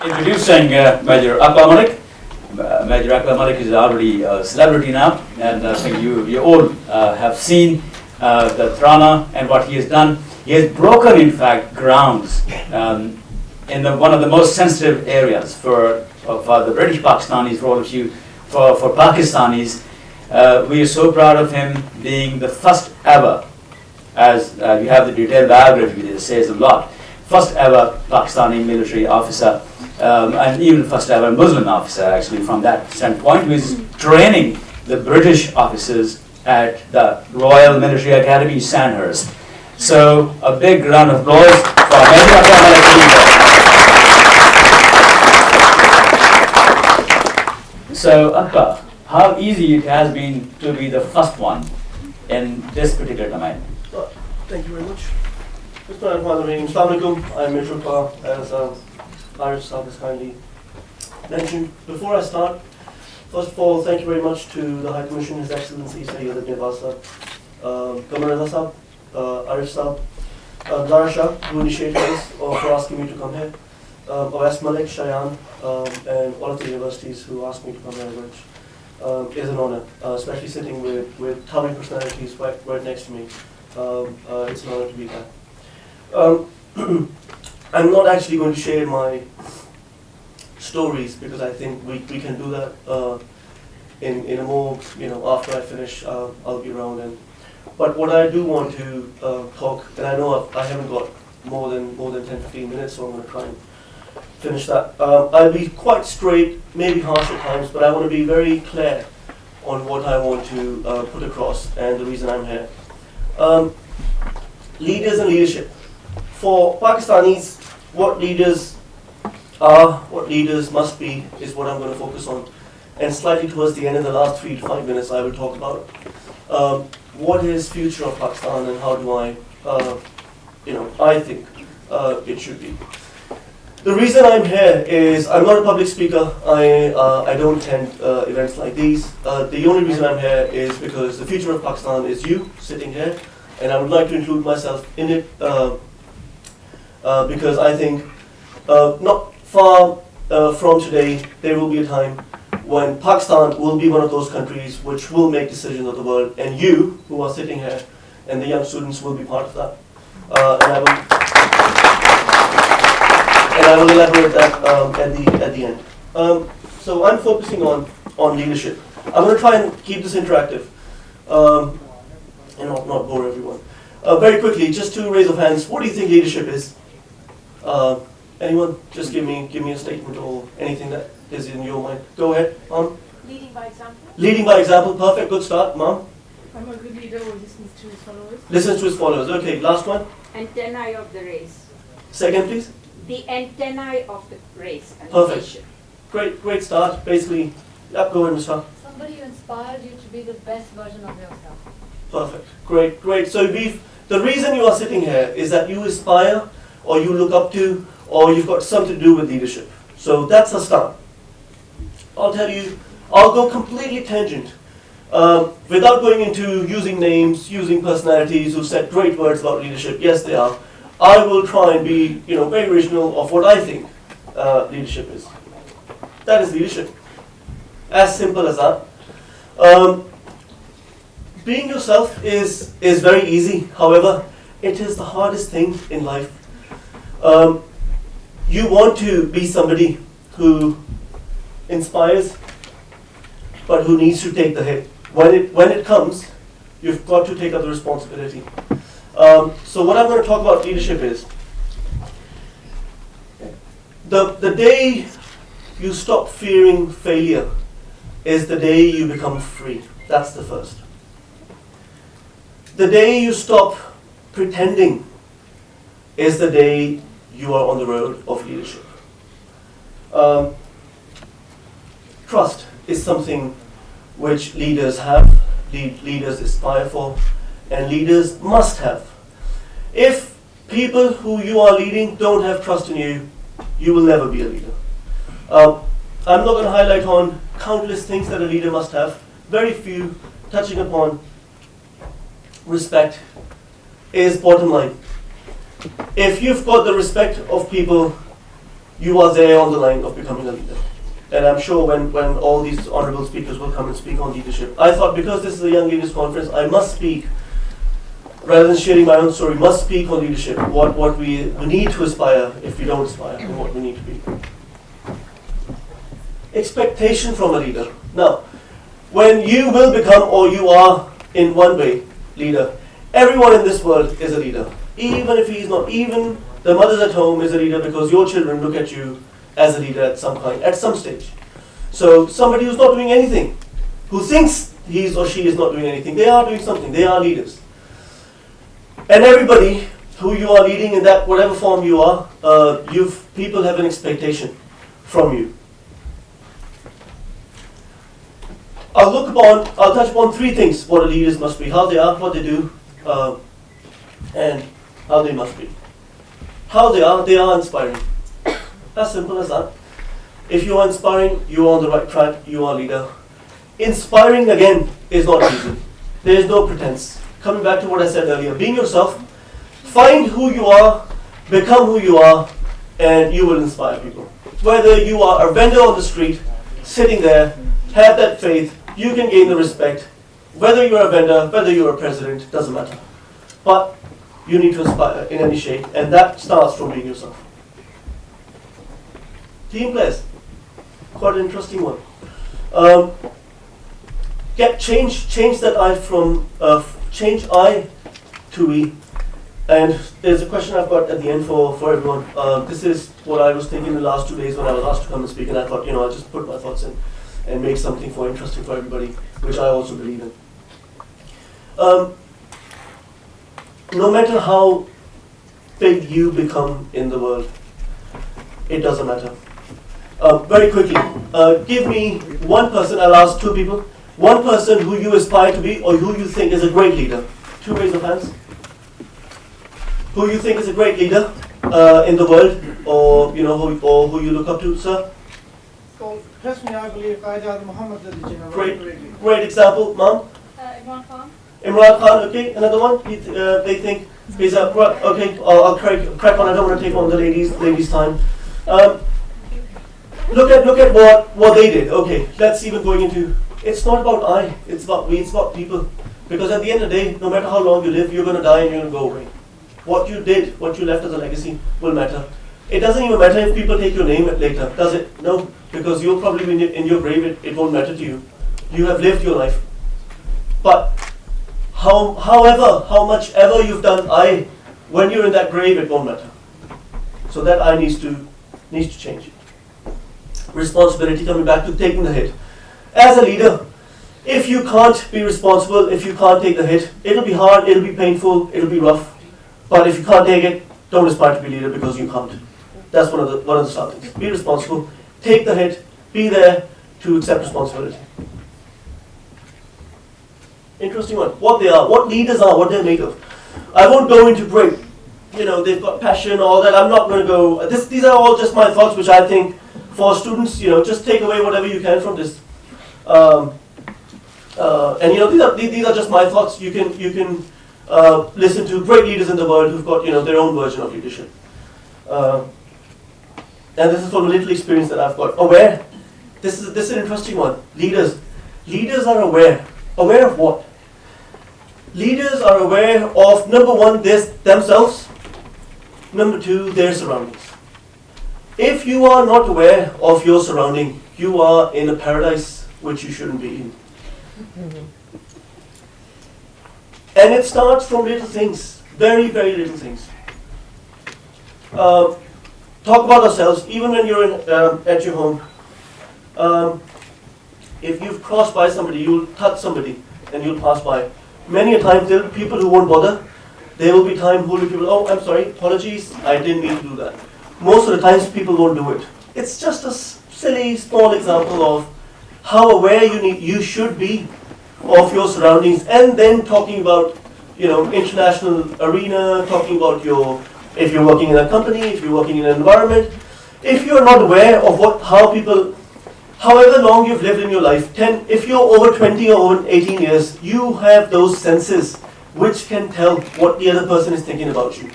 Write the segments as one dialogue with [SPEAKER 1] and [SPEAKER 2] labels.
[SPEAKER 1] Introducing Major Uqbah Malik. Major Uqbah Malik is already a celebrity now, and I think you all have seen the Trana and what he has done. He has broken, in fact, grounds in one of the most sensitive areas for the British Pakistanis, for all of you, for Pakistanis. We are so proud of him being the first ever, as you have the detailed biography that says a lot, first ever Pakistani military officer, and even first ever Muslim officer, actually, from that standpoint, who is training the British officers at the Royal Military Academy, Sandhurst. So, a big round of applause for Major Uqbah Malik. So, Uqbah, how easy it has been to be the first one in this particular domain?
[SPEAKER 2] Thank you very much. Assalamu alaikum. I'm Major Uqbah, as Irish Sab has kindly mentioned. Before I start, first of all, thank you very much to the High Commission, His Excellency Sayyid Ibn Abbas Sab, Qamar Reza Sab, Irish Sab, Zara Shah, who initiated this, for asking me to come here, OS Malik, Shayan, and all of the universities who asked me to come here, which is an honor, especially sitting with towering personalities right next to me. It's an honor to be there. I'm not actually going to share my stories because I think we can do that in a more, after I finish, I'll be around. But what I do want to talk, and I know I haven't got more than 10-15 minutes, so I'm going to try and finish that. I'll be quite straight, maybe harsh at times, but I want to be very clear on what I want to put across and the reason I'm here. Leaders and leadership. For Pakistanis, what leaders are, what leaders must be, is what I'm going to focus on. And slightly towards the end, in the last 3 to 5 minutes, I will talk about what is future of Pakistan and how do I think it should be. The reason I'm here is I'm not a public speaker. I don't attend events like these. The only reason I'm here is because the future of Pakistan is you sitting here, and I would like to include myself in it because I think not far from today there will be a time when Pakistan will be one of those countries which will make decisions of the world, and you who are sitting here and the young students will be part of that. And I will elaborate that at the end. So I'm focusing on leadership. I'm going to try and keep this interactive and not bore everyone. Very quickly, just 2 raise of hands. What do you think leadership is? Anyone? Just give me a statement or anything that is in your mind. Go ahead, Mom.
[SPEAKER 3] Leading by example.
[SPEAKER 2] Leading by example. Perfect. Good start, Mom.
[SPEAKER 3] I'm a good leader who listens to his followers.
[SPEAKER 2] Listens to his followers. Okay, last one.
[SPEAKER 3] Antennae of the race.
[SPEAKER 2] Second, please.
[SPEAKER 3] The antennae of the race and
[SPEAKER 2] Perfect.
[SPEAKER 3] nation.
[SPEAKER 2] Great start. Basically, yep, go ahead, Ms. Shah.
[SPEAKER 4] Somebody who inspired you to be the best version of yourself.
[SPEAKER 2] Perfect. Great. So the reason you are sitting here is that you aspire, or you look up to, or you've got something to do with leadership. So that's a start. I'll tell you, I'll go completely tangent. Without going into using names, using personalities who said great words about leadership. Yes, they are. I will try and be, very original of what I think leadership is. That is leadership. As simple as that. being yourself is very easy. However, it is the hardest thing in life. You want to be somebody who inspires, but who needs to take the hit. When it comes, you've got to take up the responsibility. So what I'm going to talk about leadership is, the day you stop fearing failure is the day you become free. That's the first. The day you stop pretending is the day you are on the road of leadership. Trust is something which leaders have, leaders aspire for, and leaders must have. If people who you are leading don't have trust in you, you will never be a leader. I'm not going to highlight on countless things that a leader must have. Very few, touching upon respect is bottom line. If you've got the respect of people, you are there on the line of becoming a leader. And I'm sure when all these honorable speakers will come and speak on leadership, I thought because this is a young leaders conference, I must speak, rather than sharing my own story, must speak on leadership, what we need to aspire if we don't aspire, and what we need to be. Expectation from a leader. Now, when you will become, or you are in one way, leader, everyone in this world is a leader. Even if he's not, even the mothers at home is a leader because your children look at you as a leader at some point, at some stage. So somebody who's not doing anything, who thinks he or she is not doing anything, they are doing something, they are leaders. And everybody who you are leading in that whatever form you are, people have an expectation from you. I'll touch upon three things: what a leaders must be, how they are, what they do, and how they must be. How they are inspiring. As simple as that. If you are inspiring, you are on the right track, you are a leader. Inspiring, again, is not easy. There is no pretense. Coming back to what I said earlier, being yourself, find who you are, become who you are, and you will inspire people. Whether you are a vendor on the street, sitting there, have that faith, you can gain the respect. Whether you're a vendor, whether you're a president, doesn't matter. But you need to inspire in any shape, and that starts from being yourself. Team players, quite an interesting one. Change that I from change I to we. And there's a question I've got at the end for everyone. This is what I was thinking the last 2 days when I was asked to come and speak, and I thought, I'll just put my thoughts in and make something interesting for everybody, which I also believe in. No matter how big you become in the world, it doesn't matter. Very quickly, give me one person. I'll ask two people. One person who you aspire to be or who you think is a great leader. Two raise of hands. Who you think is a great leader in the world, or who you look up to, sir?
[SPEAKER 5] So personally, I believe Qaeda Muhammad
[SPEAKER 2] Great example, ma'am.
[SPEAKER 3] Imran Khan.
[SPEAKER 2] Imran Khan. Okay, another one. They think he's a okay. I'll crack on. I don't want to take on the ladies' time. Look at what they did. Okay, let's even going into. It's not about I. It's about we. It's about people. Because at the end of the day, no matter how long you live, you're going to die and you're going to go away. What you did, what you left as a legacy, will matter. It doesn't even matter if people take your name later, does it? No, because you'll probably be in your grave. It won't matter to you. You have lived your life. But how much ever you've done, when you're in that grave, it won't matter. So that I needs to change. Responsibility, coming back to taking the hit. As a leader, if you can't be responsible, if you can't take the hit, it'll be hard, it'll be painful, it'll be rough. But if you can't take it, don't aspire to be leader because you can't. That's one of the startings. Be responsible, take the hit, be there to accept responsibility. Interesting one. What they are, what leaders are, what they're made of. I won't go into great, they've got passion, all that. I'm not going to go. These are all just my thoughts, which I think for students, just take away whatever you can from this. These are just my thoughts. You can listen to great leaders in the world who've got their own version of leadership. And this is from a little experience that I've got. Aware. This is an interesting one. Leaders are aware. Aware of what? Leaders are aware of, number one, themselves, number two, their surroundings. If you are not aware of your surrounding, you are in a paradise which you shouldn't be in. And it starts from little things, very, very little things. Talk about ourselves, even when you're at your home. If you've crossed by somebody, you'll touch somebody and you'll pass by. Many a time, there will be people who won't bother. There will be time who will be people, oh, I'm sorry, apologies, I didn't mean to do that. Most of the times, people won't do it. It's just a silly, small example of how aware you should be of your surroundings, and then talking about, international arena, talking about if you're working in a company, if you're working in an environment, if you're not aware of how people, however long you've lived in your life, if you're over 20 or over 18 years, you have those senses which can tell what the other person is thinking about you.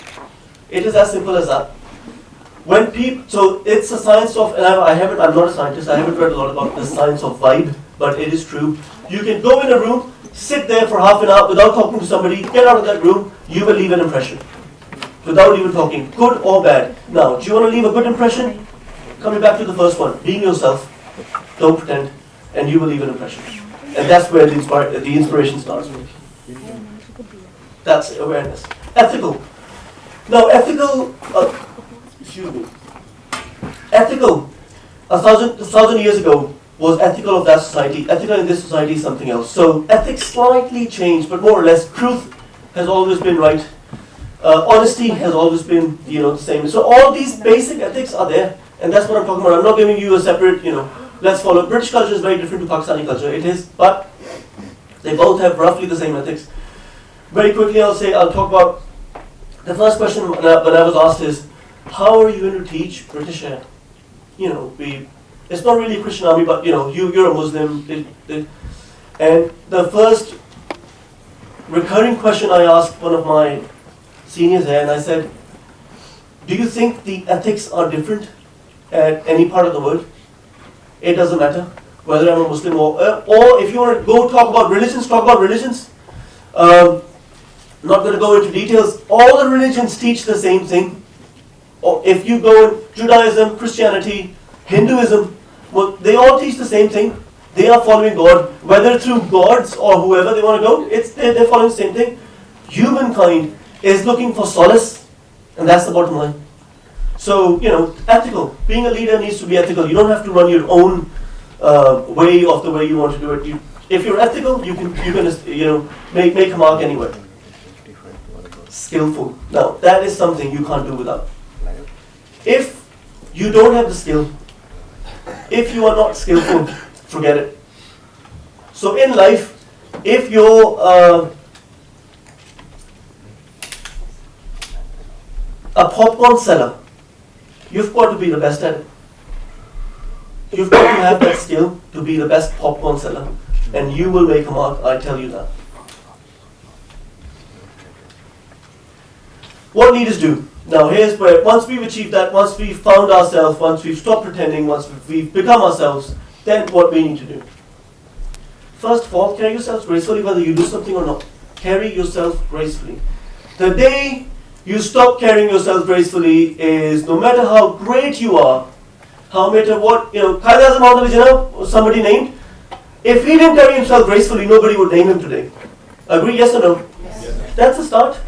[SPEAKER 2] It is as simple as that. So it's a science of, and I'm not a scientist, I haven't read a lot about the science of vibe, but it is true. You can go in a room, sit there for half an hour without talking to somebody, get out of that room, you will leave an impression. Without even talking, good or bad. Now, do you want to leave a good impression? Coming back to the first one, being yourself, don't pretend, and you will leave an impression. And that's where the inspiration starts. That's awareness. Ethical. Now, ethical, ethical, a thousand years ago, was ethical of that society. Ethical in this society is something else. So ethics slightly changed, but more or less, truth has always been right. Honesty has always been, the same. So all these basic ethics are there, and that's what I'm talking about. I'm not giving you a separate, let's follow. British culture is very different to Pakistani culture. It is, but they both have roughly the same ethics. Very quickly, I'll talk about the first question when I was asked is, how are you going to teach British air? It's not really a Christian army, but you're a Muslim. And the first recurring question I asked one of my seniors there, and I said, do you think the ethics are different at any part of the world? It doesn't matter whether I'm a Muslim or if you want to go talk about religions, talk about religions. Not going to go into details. All the religions teach the same thing. Or if you go in Judaism, Christianity, Hinduism, well, they all teach the same thing. They are following God, whether through gods or whoever they want to go. They're following the same thing. Humankind is looking for solace, and that's the bottom line. So, ethical. Being a leader needs to be ethical. You don't have to run your own way of the way you want to do it. If you're ethical, you can make a mark anywhere. Skillful. Now, that is something you can't do without. If you don't have the skill, if you are not skillful, forget it. So in life, if you're a popcorn seller, you've got to be the best at it. You've got to have that skill to be the best popcorn seller, and you will make a mark, I tell you that. What leaders do? Now here's where, once we've achieved that, once we've found ourselves, once we've stopped pretending, once we've become ourselves, then what we need to do. First of all, carry yourselves gracefully whether you do something or not. Carry yourself gracefully. The day you stop carrying yourself gracefully is, no matter how great you are, how matter what, Qaid Azam Muhammad Ali Jinnah, somebody named, if he didn't carry himself gracefully, nobody would name him today. Agree, yes or no? Yes. That's the start.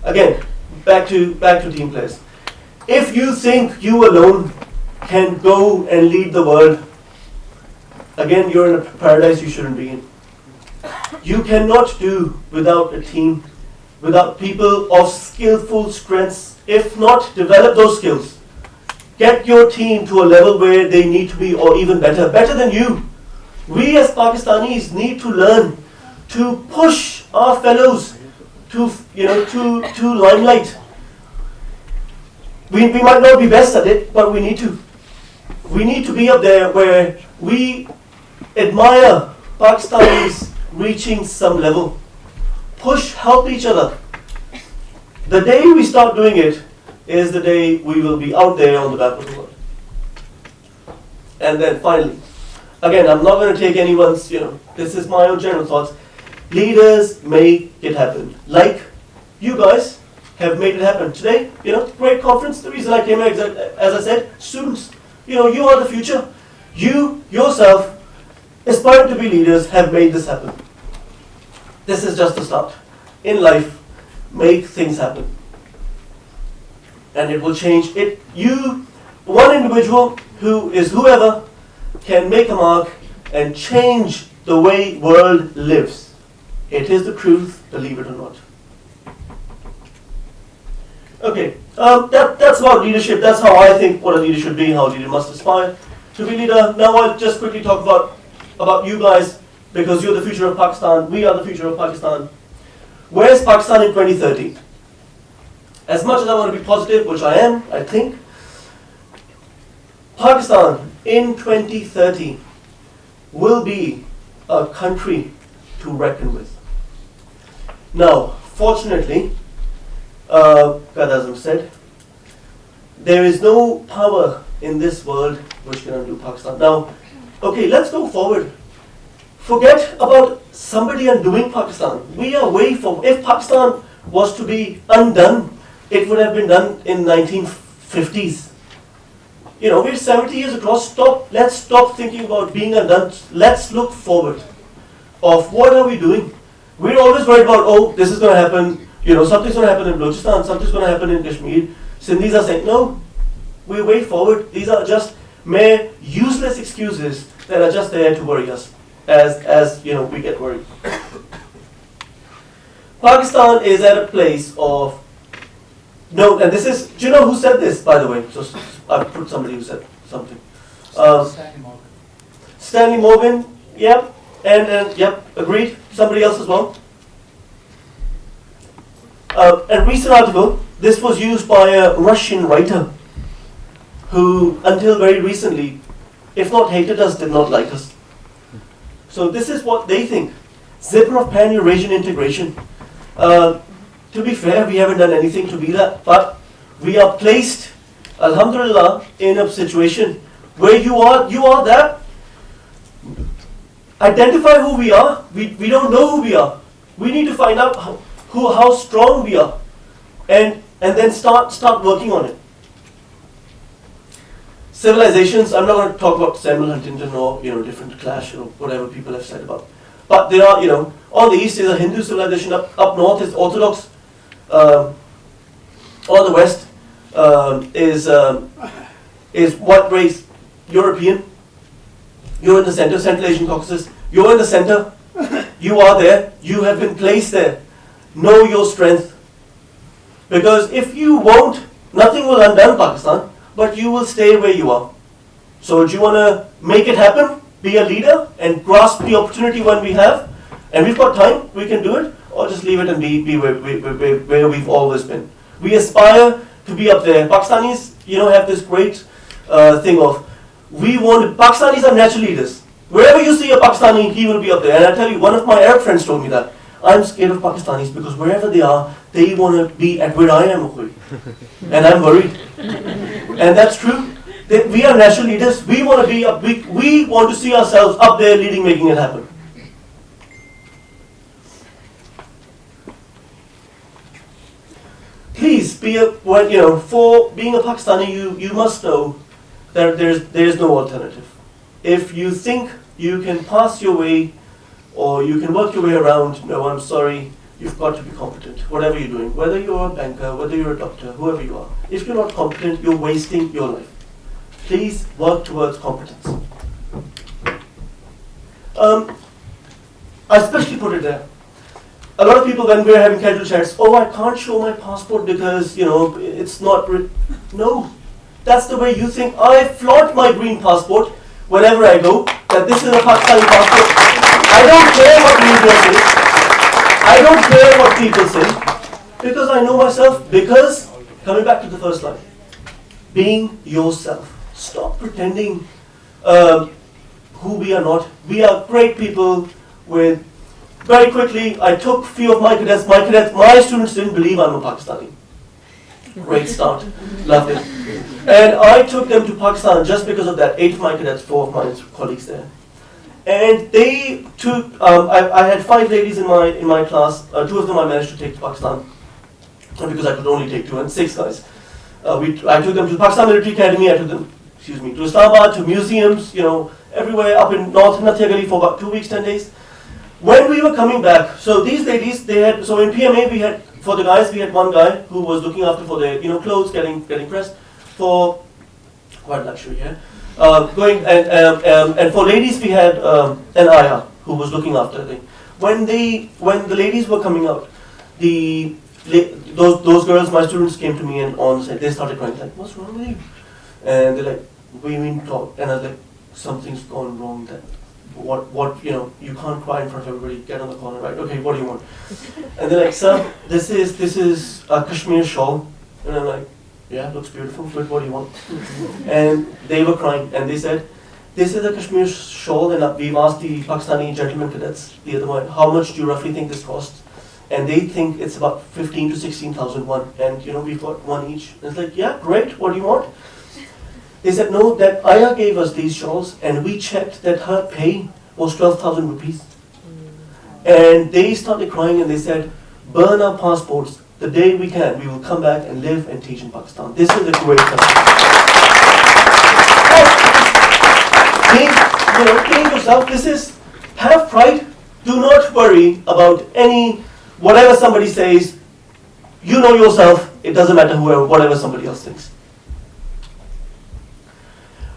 [SPEAKER 2] Again, back to team players. If you think you alone can go and lead the world, again, you're in a paradise you shouldn't be in. You cannot do without a team, without people of skillful strengths. If not, develop those skills. Get your team to a level where they need to be, or even better than you. We as Pakistanis need to learn to push our fellows to limelight. We might not be best at it, but we need to. We need to be up there where we admire Pakistanis reaching some level. Push, help each other. The day we start doing it is the day we will be out there on the map of the world. And then finally, again, I'm not going to take anyone's, this is my own general thoughts. Leaders make it happen. Like you guys have made it happen today. Great conference. The reason I came here, as I said, students. You are the future. You yourself, aspiring to be leaders, have made this happen. This is just the start. In life, make things happen. And it will change it. One individual who is whoever can make a mark and change the way world lives. It is the truth, believe it or not. Okay, that's about leadership. That's how I think what a leader should be, how a leader must aspire to be leader. Now I'll just quickly talk about you guys, because you're the future of Pakistan. We are the future of Pakistan. Where's Pakistan in 2030? As much as I want to be positive, which I am, I think, Pakistan in 2030 will be a country to reckon with. Now, fortunately, Qadazam said, there is no power in this world which can undo Pakistan. Now, okay, let's go forward. Forget about somebody undoing Pakistan. We are way from, if Pakistan was to be undone, it would have been done in 1950s. We're 70 years across. Let's stop thinking about being undone. Let's look forward of what are we doing. We're always worried about, this is going to happen, something's going to happen in Balochistan, something's going to happen in Kashmir. Sindhis are saying, no, we way forward. These are just mere useless excuses that are just there to worry us as we get worried. Pakistan is at a place of, no, and this is, do you know who said this, by the way? So I've put somebody who said something. Stanley Morgan, yep. And yep, agreed. Somebody else as well. A recent article, this was used by a Russian writer who, until very recently, if not hated us, did not like us. So this is what they think. Zipper of pan-Eurasian integration. To be fair, we haven't done anything to be that, but we are placed, alhamdulillah, in a situation where you are that. Identify who we are. We don't know who we are. We need to find out how strong we are, and then start working on it. Civilizations. I'm not going to talk about Samuel Huntington or different clash or whatever people have said about. But there are on the east is a Hindu civilization. Up north is Orthodox. On the west is white race European. You're in the center, Central Asian Caucasus. You're in the center. You are there. You have been placed there. Know your strength. Because if you won't, nothing will undone Pakistan, but you will stay where you are. So do you want to make it happen? Be a leader and grasp the opportunity when we have, and we've got time, we can do it, or just leave it and be where we've always been. We aspire to be up there. Pakistanis, have this great thing of, Pakistanis are natural leaders. Wherever you see a Pakistani, he will be up there. And I tell you, one of my Arab friends told me that. I'm scared of Pakistanis because wherever they are, they want to be at where I am. And I'm worried. And that's true. We are natural leaders. We want to be up. We want to see ourselves up there leading, making it happen. Please for being a Pakistani, you must know that there is no alternative. If you think you can pass your way or you can work your way around, no, I'm sorry, you've got to be competent, whatever you're doing. Whether you're a banker, whether you're a doctor, whoever you are. If you're not competent, you're wasting your life. Please work towards competence. I especially put it there. A lot of people, when we're having casual chats, I can't show my passport because, it's not... No. That's the way you think. I flaunt my green passport whenever I go, that this is a Pakistani passport. I don't care what media says. I don't care what people say. Because I know myself. Because, coming back to the first line, being yourself. Stop pretending who we are not. We are great people with... Very quickly, I took a few of my cadets. My students didn't believe I'm a Pakistani. Great start. Loved it. And I took them to Pakistan just because of that. 8 of my cadets, 4 of my colleagues there. And they took, I had 5 ladies in my class, 2 of them I managed to take to Pakistan, because I could only take 2, and 6 guys. I took them to Pakistan Military Academy, I took them, to Islamabad, to museums, everywhere up in North Nathiagali for about 2 weeks, 10 days. When we were coming back, so these ladies, so in PMA we had, for the guys, we had one guy who was looking after for their, clothes getting pressed, for quite luxury here. And for ladies we had an ayah who was looking after the thing. When the ladies were coming out, those girls, my students, came to me and they started crying, like, what's wrong with you? And they're like, what do you mean talk? And I was like, something's gone wrong. That you can't cry in front of everybody. Get on the corner, right? Okay, what do you want? And they're like, sir, this is a Kashmir shawl. And I'm like, yeah, looks beautiful, but what do you want? And they were crying, and they said, this is a Kashmir shawl, and we've asked the Pakistani gentlemen cadets the other one, how much do you roughly think this costs? And they think it's about 15 to 16,000 won, and we've got one each. And it's like, yeah, great, what do you want? They said, no, that Ayah gave us these shawls, and we checked that her pay was 12,000 rupees. And they started crying, and they said, burn our passports. The day we can, we will come back and live and teach in Pakistan. This is a great country. Think yourself, have pride. Do not worry about whatever somebody says. You know yourself, it doesn't matter whatever somebody else thinks.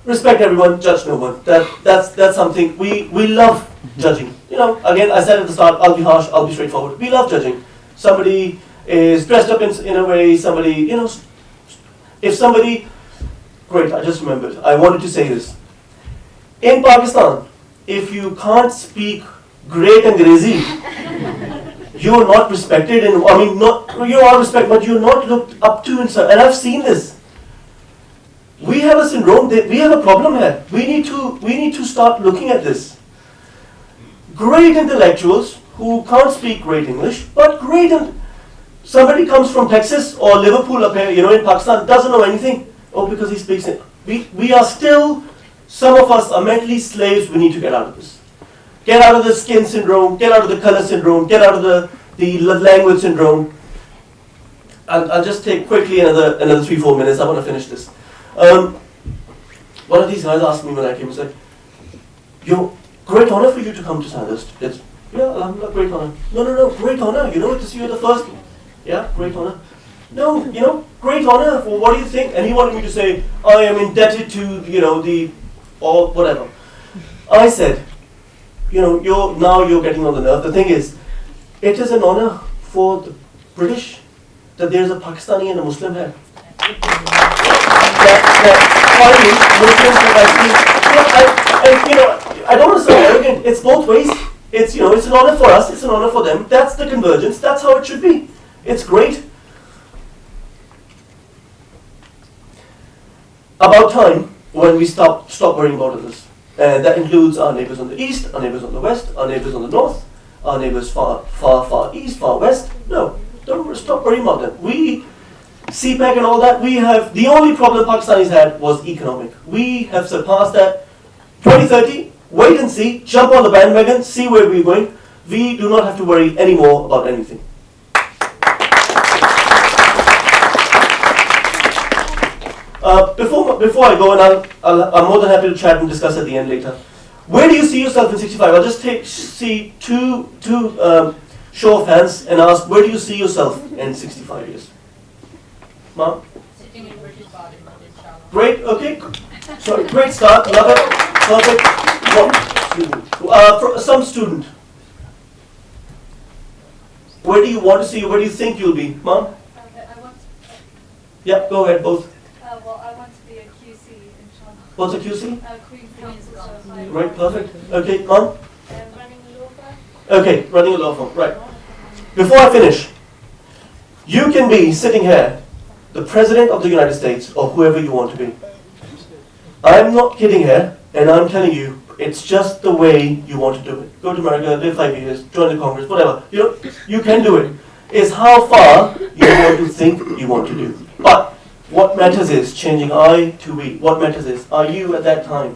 [SPEAKER 2] Respect everyone, judge no one. That's something we love judging. Again, I said at the start, I'll be harsh, I'll be straightforward. We love judging. Somebody is dressed up in a way, somebody, if somebody, great, I just remembered, I wanted to say this. In Pakistan, if you can't speak great Angrezi, you are not respected, you are respected, but you're not looked up to, and I've seen this. We have a syndrome, we have a problem here. We need to start looking at this. Great intellectuals who can't speak great English, but somebody comes from Texas or Liverpool up here, in Pakistan, doesn't know anything. Oh, because he speaks it. We are still, some of us are mentally slaves. We need to get out of this. Get out of the skin syndrome, get out of the color syndrome, get out of the language syndrome. I'll just take quickly another 3-4 minutes. I want to finish this. One of these guys asked me when I came, he was like, great honor for you to come to Sandhurst. Yeah, Alhamdulillah, great honor. No, great honor. You're the first. Yeah, great honor. No, great honor for what do you think? And he wanted me to say, I am indebted to, or whatever. I said, you're getting on the nerve. The thing is, it is an honor for the British that there's a Pakistani and a Muslim here. Finally, Muslims have I don't want to sound arrogant. It's both ways. It's an honor for us. It's an honor for them. That's the convergence. That's how it should be. It's great. About time when we stop worrying about others. And that includes our neighbors on the east, our neighbors on the west, our neighbors on the north, our neighbors far east, far west. No, don't stop worrying about them. We, CPEC and all that, the only problem Pakistanis had was economic. We have surpassed that. 2030, wait and see, jump on the bandwagon, see where we're going. We do not have to worry anymore about anything. Before I go, and I'm more than happy to chat and discuss at the end later. Where do you see yourself in 65? I'll just see two show of hands and ask, where do you see yourself in 65 years? Mom?
[SPEAKER 4] Sitting in British Parliament, inshallah.
[SPEAKER 2] Great, okay. Sorry, great start, love it, perfect. Some student. Where do you want to see, where do you think you'll be? Mom?
[SPEAKER 4] I want.
[SPEAKER 2] Yep, go ahead, both.
[SPEAKER 4] Well, I want to be a QC, inshallah.
[SPEAKER 2] What's a QC?
[SPEAKER 4] Queen's Counsel.
[SPEAKER 2] Right, perfect. Okay, Mom?
[SPEAKER 4] Running a law firm.
[SPEAKER 2] Okay, running a law firm, right. Before I finish, you can be sitting here, the President of the United States, or whoever you want to be. I'm not kidding here, and I'm telling you, it's just the way you want to do it. Go to America, live 5 years, join the Congress, whatever. You can do it. It's how far you want to think you want to do. But what matters is changing I to we. What matters is, are you at that time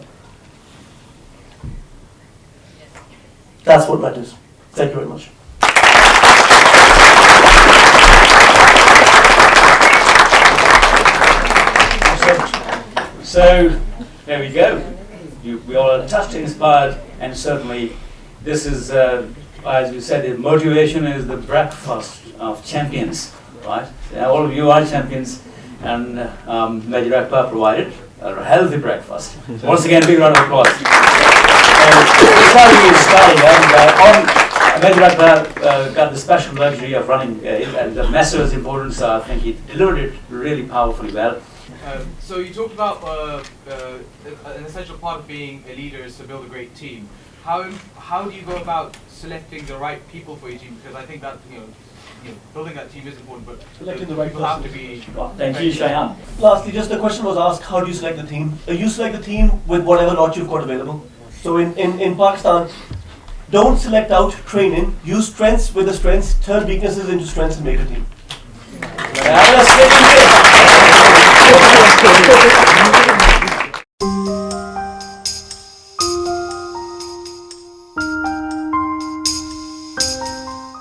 [SPEAKER 2] That's what matters. Thank you very much.
[SPEAKER 1] So, there we go. We all are touched, inspired, and certainly this is, as you said, the motivation is the breakfast of champions, right? All of you are champions, and Major Uqbah provided a healthy breakfast. Once again, a big round of applause. It's already inspiring, and Major Uqbah got the special luxury of running the message importance. I think he delivered it really powerfully well.
[SPEAKER 6] So you talked about an essential part of being a leader is to build a great team. How do you go about selecting the right people for your team? Because I think that building that team is important, but
[SPEAKER 2] Selecting the right
[SPEAKER 6] people have to
[SPEAKER 2] person.
[SPEAKER 6] be.
[SPEAKER 1] Thank you, Shayan.
[SPEAKER 2] Lastly, just the question was asked, how do you select the team? You select the team with whatever lot you've got available. So in Pakistan, don't select out training, use strengths with the strengths, turn weaknesses into strengths and make a team.
[SPEAKER 1] Yeah,